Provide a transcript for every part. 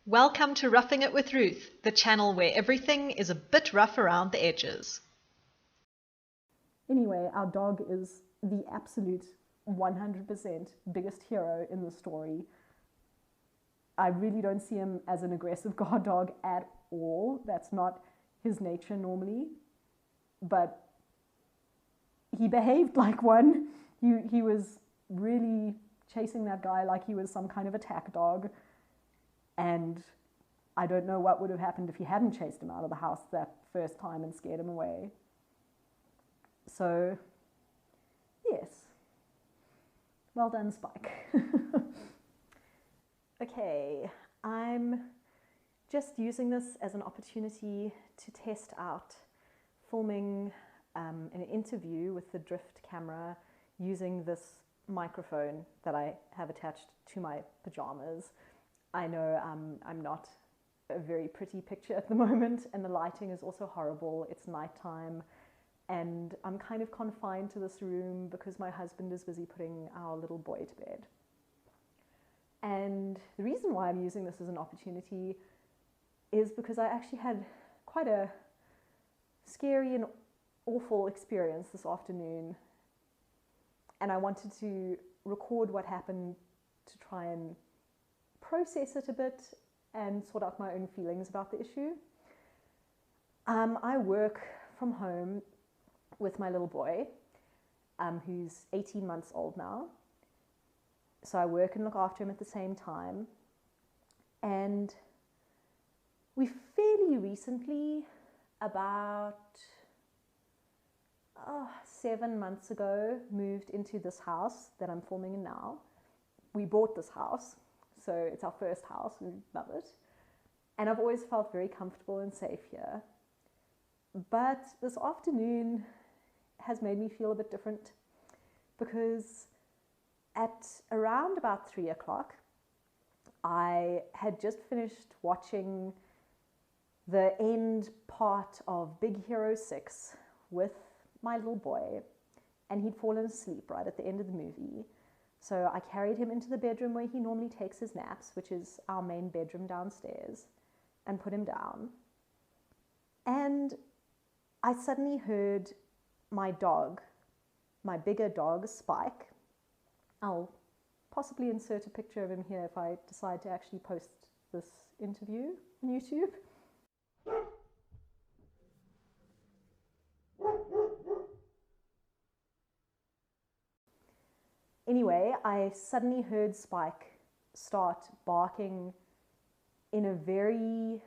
Welcome to Roughing It with Ruth, the channel where everything is a bit rough around the edges. Anyway, our dog is the absolute 100% biggest hero in the story. I really don't see him as an aggressive guard dog at all. That's not his nature normally. But he behaved like one. He was really chasing that guy like he was some kind of attack dog. And I don't know what would have happened if he hadn't chased him out of the house that first time and scared him away. So, yes. Well done, Spike. Okay, I'm just using this as an opportunity to test out filming an interview with the drift camera using this microphone that I have attached to my pajamas. I know I'm not a very pretty picture at the moment, and the lighting is also horrible. It's nighttime, and I'm kind of confined to this room because my husband is busy putting our little boy to bed. And the reason why I'm using this as an opportunity is because I actually had quite a scary and awful experience this afternoon, and I wanted to record what happened to try and process it a bit and sort out my own feelings about the issue. I work from home with my little boy, who's 18 months old now. So I work and look after him at the same time. And we fairly recently, about 7 months ago, moved into this house that I'm filming in now. We bought this house, so it's our first house. We love it. And I've always felt very comfortable and safe here. But this afternoon has made me feel a bit different, because at around about 3 o'clock, I had just finished watching the end part of Big Hero 6 with my little boy, and he'd fallen asleep right at the end of the movie. So I carried him into the bedroom where he normally takes his naps, which is our main bedroom downstairs, and put him down. And I suddenly heard my dog, my bigger dog, Spike. I'll possibly insert a picture of him here if I decide to actually post this interview on YouTube. Anyway, I suddenly heard Spike start barking in a very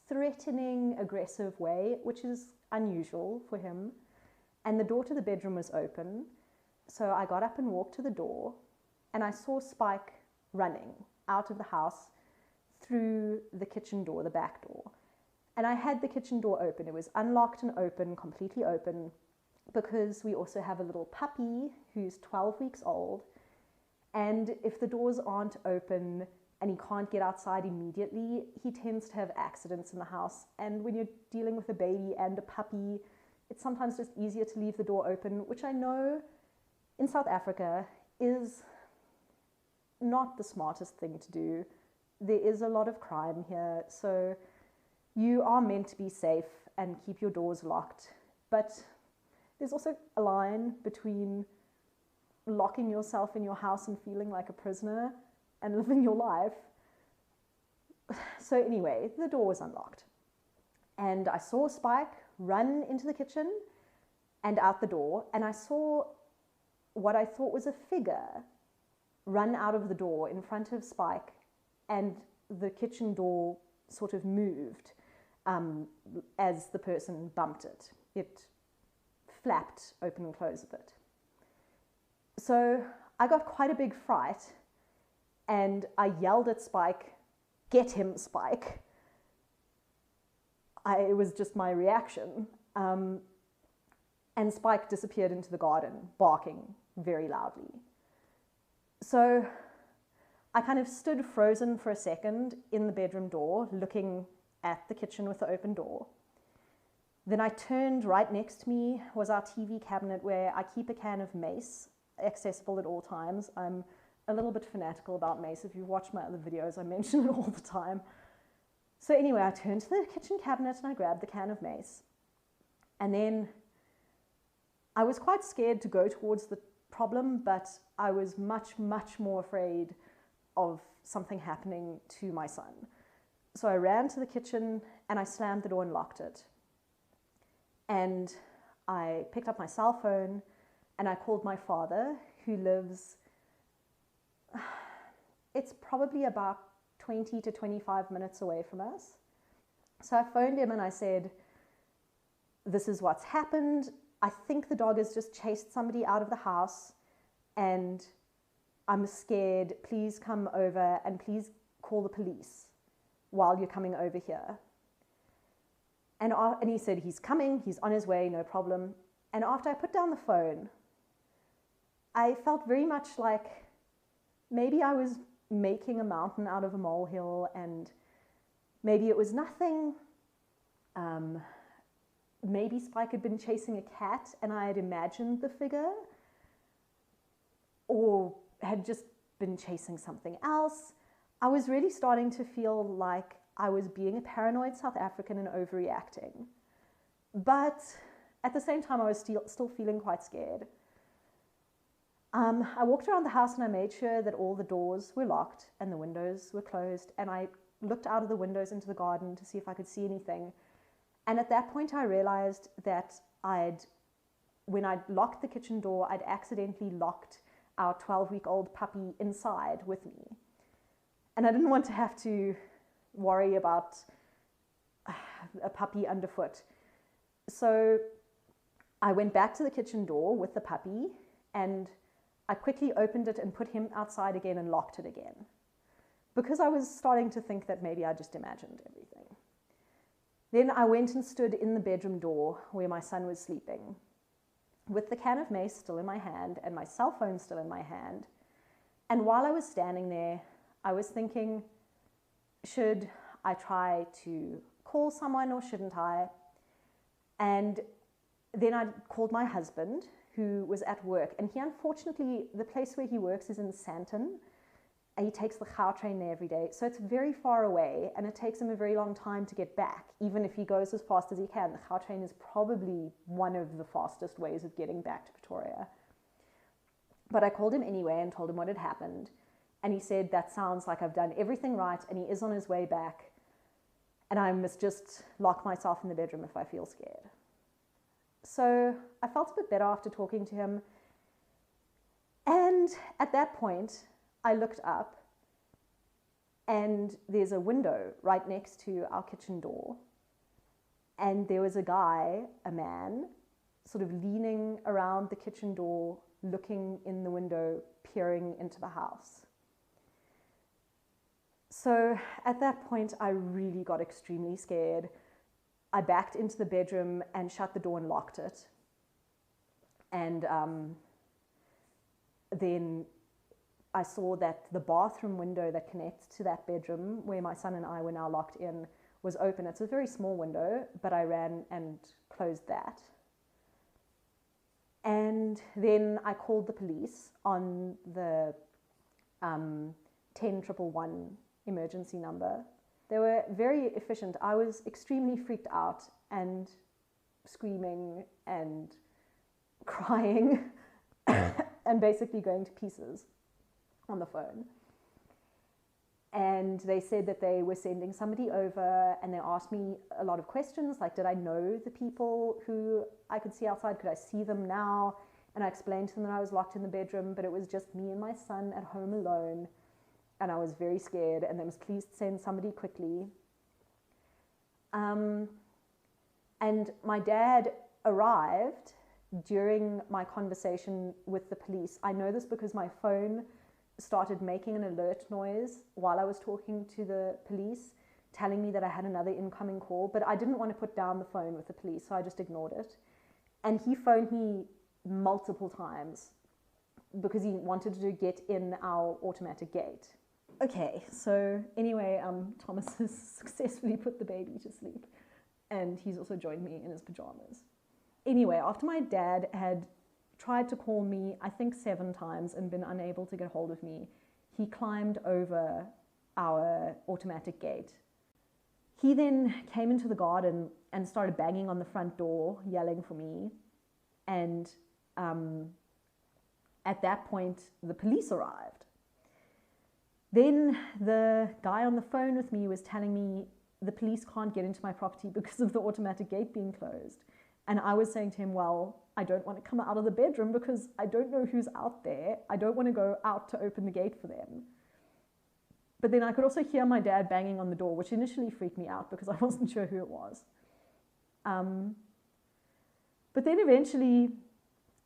threatening, aggressive way, which is unusual for him. And the door to the bedroom was open. So I got up and walked to the door, and I saw Spike running out of the house through the kitchen door, the back door. And I had the kitchen door open. It was unlocked and open, completely open, because we also have a little puppy who's 12 weeks old. And if the doors aren't open and he can't get outside immediately, he tends to have accidents in the house. And when you're dealing with a baby and a puppy, it's sometimes just easier to leave the door open, which I know in South Africa is not the smartest thing to do. There is a lot of crime here, so you are meant to be safe and keep your doors locked. But there's also a line between locking yourself in your house and feeling like a prisoner and living your life. So anyway, the door was unlocked, and I saw Spike run into the kitchen and out the door, and I saw what I thought was a figure run out of the door in front of Spike, and the kitchen door sort of moved as the person bumped it. It flapped open and close a bit. So I got quite a big fright, and I yelled at Spike, "Get him, Spike." It was just my reaction. And Spike disappeared into the garden, barking very loudly. So I kind of stood frozen for a second in the bedroom door, looking at the kitchen with the open door. Then I turned. Right next to me was our TV cabinet, where I keep a can of mace, accessible at all times. I'm a little bit fanatical about mace. If you've watched my other videos, I mention it all the time. So anyway, I turned to the kitchen cabinet and I grabbed the can of mace. And then I was quite scared to go towards the problem, but I was much, much more afraid of something happening to my son. So I ran to the kitchen and I slammed the door and locked it. And I picked up my cell phone and I called my father, who lives, it's probably about 20 to 25 minutes away from us. So I phoned him and I said, this is what's happened. I think the dog has just chased somebody out of the house and I'm scared. Please come over and please call the police while you're coming over here. And he said, he's coming, he's on his way, no problem. And after I put down the phone, I felt very much like maybe I was making a mountain out of a molehill, and maybe it was nothing. Maybe Spike had been chasing a cat and I had imagined the figure, or had just been chasing something else. I was really starting to feel like I was being a paranoid South African and overreacting. But at the same time, I was still feeling quite scared. I walked around the house and I made sure that all the doors were locked and the windows were closed, and I looked out of the windows into the garden to see if I could see anything. And at that point I realized that when I'd locked the kitchen door, I'd accidentally locked our 12-week-old puppy inside with me. And I didn't want to have to worry about a puppy underfoot. So I went back to the kitchen door with the puppy and I quickly opened it and put him outside again and locked it again, because I was starting to think that maybe I just imagined everything. Then I went and stood in the bedroom door where my son was sleeping, with the can of mace still in my hand and my cell phone still in my hand. And while I was standing there, I was thinking, should I try to call someone or shouldn't I? And then I called my husband, who was at work. And he, unfortunately, the place where he works is in Sandton. He takes the Gautrain there every day. So it's very far away and it takes him a very long time to get back, even if he goes as fast as he can. The Gautrain is probably one of the fastest ways of getting back to Pretoria. But I called him anyway and told him what had happened. And he said, that sounds like I've done everything right and he is on his way back. And I must just lock myself in the bedroom if I feel scared. So I felt a bit better after talking to him. And at that point, I looked up and there's a window right next to our kitchen door. And there was a guy, a man, sort of leaning around the kitchen door, looking in the window, peering into the house. So at that point, I really got extremely scared. I backed into the bedroom and shut the door and locked it. And then I saw that the bathroom window that connects to that bedroom where my son and I were now locked in was open. It's a very small window, but I ran and closed that. And then I called the police on the 10111 emergency number. They were very efficient. I was extremely freaked out and screaming and crying and basically going to pieces on the phone. And they said that they were sending somebody over, and they asked me a lot of questions, like, did I know the people who I could see outside? Could I see them now? And I explained to them that I was locked in the bedroom, but it was just me and my son at home alone. And I was very scared, and they must please send somebody quickly. And my dad arrived during my conversation with the police. I know this because my phone started making an alert noise while I was talking to the police, telling me that I had another incoming call, but I didn't want to put down the phone with the police, so I just ignored it. And he phoned me multiple times because he wanted to get in our automatic gate. Okay, so anyway, Thomas has successfully put the baby to sleep, and he's also joined me in his pajamas. Anyway, after my dad had tried to call me, I think 7 times, and been unable to get hold of me. He climbed over our automatic gate. He then came into the garden and started banging on the front door, yelling for me. And at that point, the police arrived. Then the guy on the phone with me was telling me the police can't get into my property because of the automatic gate being closed. And I was saying to him, well, I don't want to come out of the bedroom because I don't know who's out there. I don't want to go out to open the gate for them. But then I could also hear my dad banging on the door, which initially freaked me out because I wasn't sure who it was. But then eventually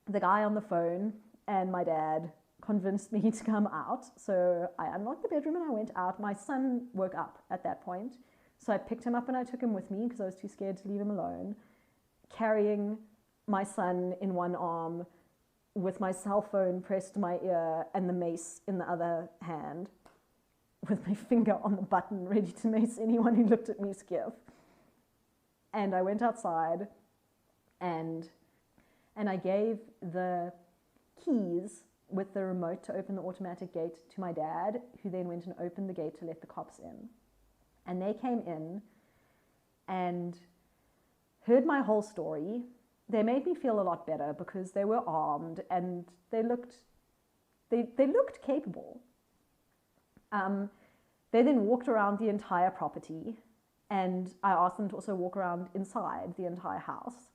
the guy on the phone and my dad convinced me to come out. So I unlocked the bedroom and I went out. My son woke up at that point. So I picked him up and I took him with me because I was too scared to leave him alone, carrying my son in one arm with my cell phone pressed to my ear and the mace in the other hand, with my finger on the button ready to mace anyone who looked at me skiff. And I went outside and I gave the keys with the remote to open the automatic gate to my dad, who then went and opened the gate to let the cops in. And they came in and heard my whole story. They made me feel a lot better because they were armed and they looked capable. They then walked around the entire property, and I asked them to also walk around inside the entire house.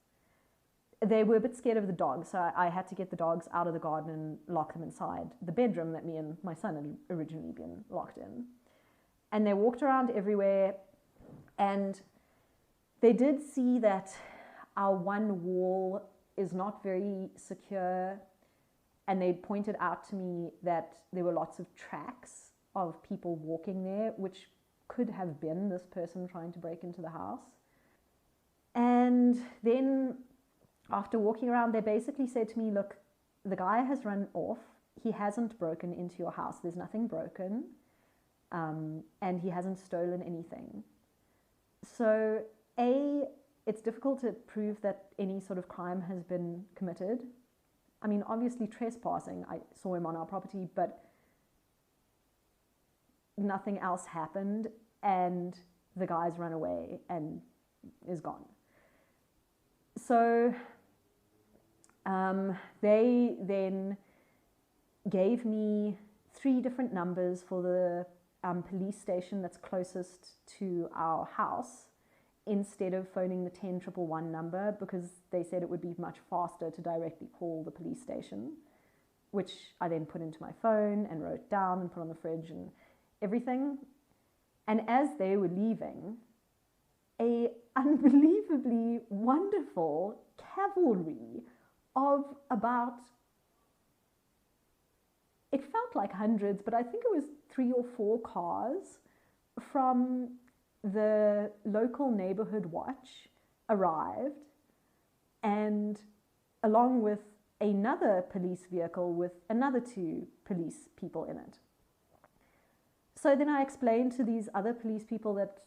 They were a bit scared of the dogs, so I had to get the dogs out of the garden and lock them inside the bedroom that me and my son had originally been locked in. And they walked around everywhere, and they did see that our one wall is not very secure, and they pointed out to me that there were lots of tracks of people walking there, which could have been this person trying to break into the house. And then after walking around, they basically said to me, look, the guy has run off. He hasn't broken into your house. There's nothing broken. And he hasn't stolen anything. So, it's difficult to prove that any sort of crime has been committed. I mean, obviously trespassing, I saw him on our property, but nothing else happened, and the guy's run away and is gone. So they then gave me 3 different numbers for the police station that's closest to our house, instead of phoning the 10-111 number, because they said it would be much faster to directly call the police station, which I then put into my phone and wrote down and put on the fridge and everything. And as they were leaving, a unbelievably wonderful cavalry of about, it felt like hundreds, but I think it was 3 or 4 cars from the local neighborhood watch arrived, and along with another police vehicle with another 2 police people in it. So then I explained to these other police people that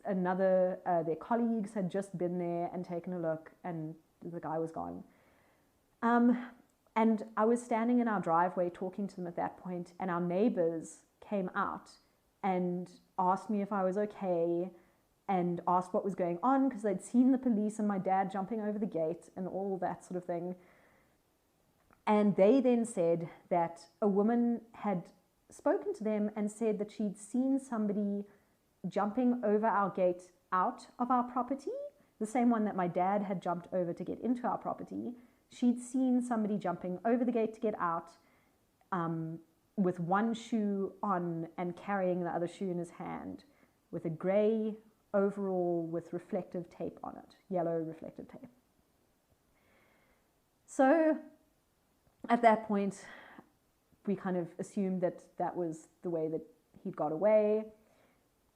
their colleagues had just been there and taken a look, and the guy was gone. And I was standing in our driveway talking to them at that point, and our neighbors came out and asked me if I was okay and asked what was going on, because they'd seen the police and my dad jumping over the gate and all that sort of thing. And they then said that a woman had spoken to them and said that she'd seen somebody jumping over our gate out of our property, the same one that my dad had jumped over to get into our property. She'd seen somebody jumping over the gate to get out, with one shoe on and carrying the other shoe in his hand, with a grey overall with reflective tape on it, yellow reflective tape. So at that point, we kind of assumed that that was the way that he'd got away.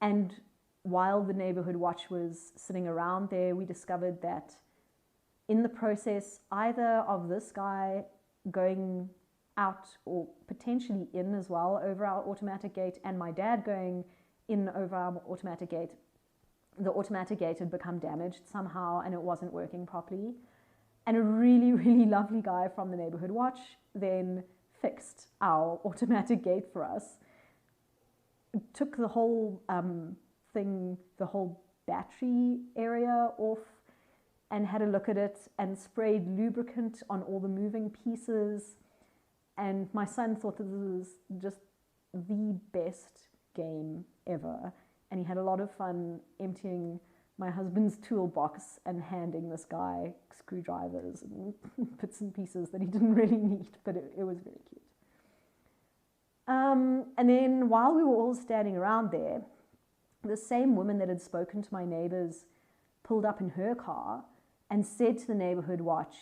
And while the neighborhood watch was sitting around there, we discovered that in the process, either of this guy going out or potentially in as well over our automatic gate, and my dad going in over our automatic gate, the automatic gate had become damaged somehow and it wasn't working properly. And a really, really lovely guy from the neighborhood watch then fixed our automatic gate for us. Took the whole thing, the whole battery area off, and had a look at it and sprayed lubricant on all the moving pieces. And my son thought that this was just the best game ever. And he had a lot of fun emptying my husband's toolbox and handing this guy screwdrivers and bits and pieces that he didn't really need, but it was very cute. And then while we were all standing around there, the same woman that had spoken to my neighbors pulled up in her car and said to the neighborhood watch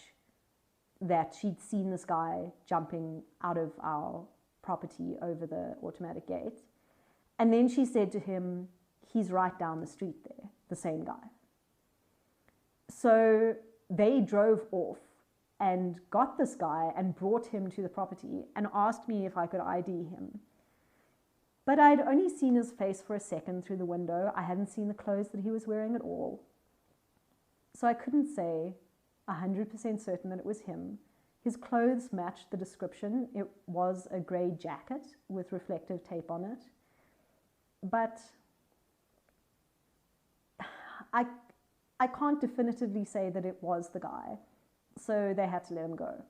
that she'd seen this guy jumping out of our property over the automatic gate. And then she said to him, he's right down the street there, the same guy. So they drove off and got this guy and brought him to the property and asked me if I could ID him. But I'd only seen his face for a second through the window. I hadn't seen the clothes that he was wearing at all. So I couldn't say 100% certain that it was him. His clothes matched the description. It was a grey jacket with reflective tape on it. But I can't definitively say that it was the guy. So they had to let him go.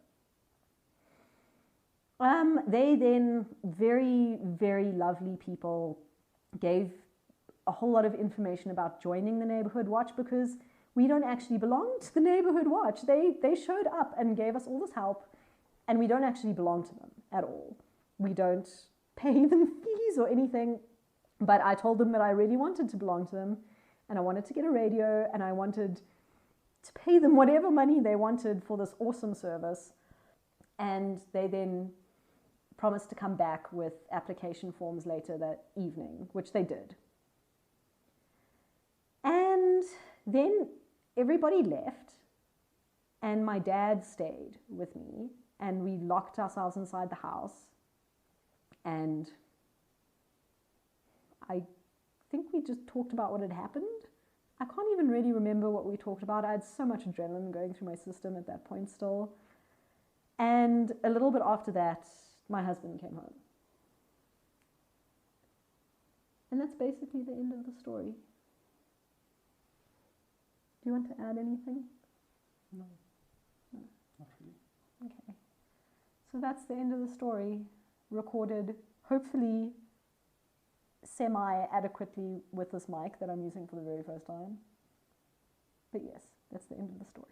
They then, very, very lovely people, gave a whole lot of information about joining the neighborhood watch, because we don't actually belong to the neighborhood watch. They showed up and gave us all this help, and we don't actually belong to them at all. We don't pay them fees or anything, but I told them that I really wanted to belong to them, and I wanted to get a radio, and I wanted to pay them whatever money they wanted for this awesome service. And they then promised to come back with application forms later that evening, which they did. And then everybody left, and my dad stayed with me, and we locked ourselves inside the house. And I think we just talked about what had happened. I can't even really remember what we talked about. I had so much adrenaline going through my system at that point still. And a little bit after that, my husband came home. And that's basically the end of the story. Do you want to add anything? No. Not really. Okay. So that's the end of the story, recorded hopefully semi-adequately with this mic that I'm using for the very first time. But yes, that's the end of the story.